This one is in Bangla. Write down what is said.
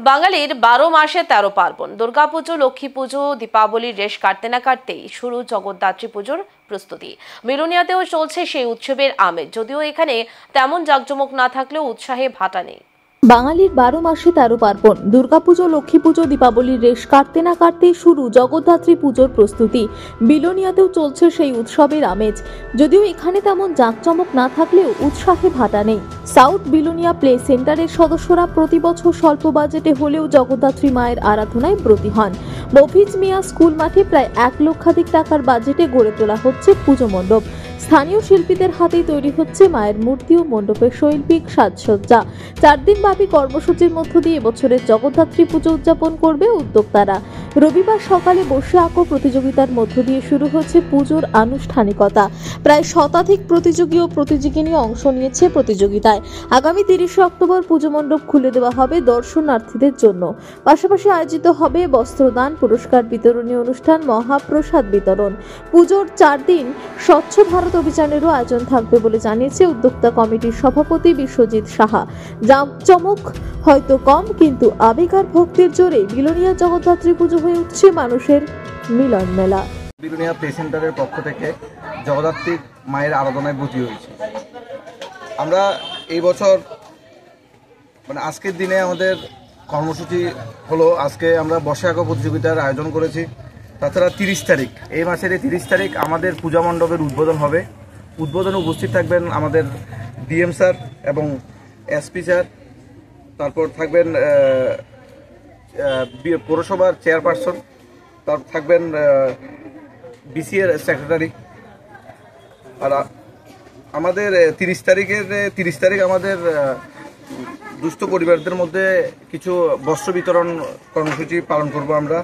বাঙালির 12 মাসে 13 পার্বণ। দুর্গাপুজো, লক্ষ্মী পুজো, দীপাবলির রেশ কাটতে না কাটতেই শুরু জগদ্ধাত্রী পুজোর প্রস্তুতি। বিলোনিয়াতেও চলছে সেই উৎসবের আমেজ। যদিও এখানে তেমন জাঁকজমক না থাকলেও উৎসাহে ভাটা নেই। বাঙালির 12 মাসে 13 পার্বণ। দুর্গাপুজো, লক্ষ্মী পুজো, দীপাবলির রেশ কাটতে না কাটতেই শুরু জগদ্ধাত্রী পুজোর প্রস্তুতি। বিলোনিয়াতেও চলছে সেই উৎসবের আমেজ। যদিও এখানে তেমন জাঁকজমক না থাকলেও উৎসাহে ভাটা নেই। সাউথ বিলোনিয়া প্লে সেন্টারের সদস্যরা প্রতি বছর স্বল্প বাজেটে হলেও জগদ্ধাত্রী মায়ের আরাধনায় ব্রতী হন। মফিজ মিয়া স্কুল মাঠে প্রায় 1 লক্ষাধিক টাকার বাজেটে গড়ে তোলা হচ্ছে পুজো মণ্ডপ। স্থানীয় শিল্পীদের হাতেই তৈরি হচ্ছে মায়ের মূর্তি ও মণ্ডপের শৈল্পিক সাজসজ্জা। 4 দিন ব্যাপী কর্মসূচির মধ্য দিয়ে এবছরের জগদ্ধাত্রী পুজো উদযাপন করবে উদ্যোক্তারা। রবিবার সকালে বসে আঁকো প্রতিযোগিতার মধ্য দিয়ে শুরু হচ্ছে পুজোর আনুষ্ঠানিকতা। প্রায় শতাধিক প্রতিযোগী ও প্রতিযোগিনী অংশ নিয়েছে প্রতিযোগিতায়। আগামী 30 অক্টোবর পুজো মণ্ডপ খুলে দেওয়া হবে দর্শনার্থীদের জন্য। পাশাপাশি আয়োজিত হবে বস্ত্রদান, পুরস্কার বিতরণী অনুষ্ঠান, মহাপ্রসাদ বিতরণ। পুজোর 4 দিন স্বচ্ছ ভারত অভিযানেরও আয়োজন থাকবে বলে জানিয়েছে উদ্যোক্তা কমিটির সভাপতি বিশ্বজিৎ সাহা। জাঁকজমক হয়তো কম, কিন্তু আবেগ আর ভক্তির জোরে বিলোনিয়া জগদ্ধাত্রী পুজো হয়ে উঠছে মানুষের মিলন মেলা। বিলোনিয়া প্লে সেন্টারের পক্ষ থেকে জগদ্ধাত্রী মায়ের আরাধনায় ব্রতী হয়েছে। আমরা এই বছর আজকের দিনে আমাদের কর্মসূচি হলো, আজকে আমরা বসে আঁকো প্রতিযোগিতার আয়োজন করেছি। তাছাড়া 30 তারিখ, এই মাসের 30 তারিখ আমাদের পূজা মণ্ডপের উদ্বোধন হবে। উদ্বোধনে উপস্থিত থাকবেন আমাদের ডিএম স্যার এবং এসপি স্যার। তারপর থাকবেন পৌরসভার চেয়ারপারসন, তারপর থাকবেন বিসিএর সেক্রেটারি। আর আমাদের 30 তারিখ আমাদের দুস্থ পরিবারদের মধ্যে কিছু বস্ত্র বিতরণ কর্মসূচি পালন করব আমরা।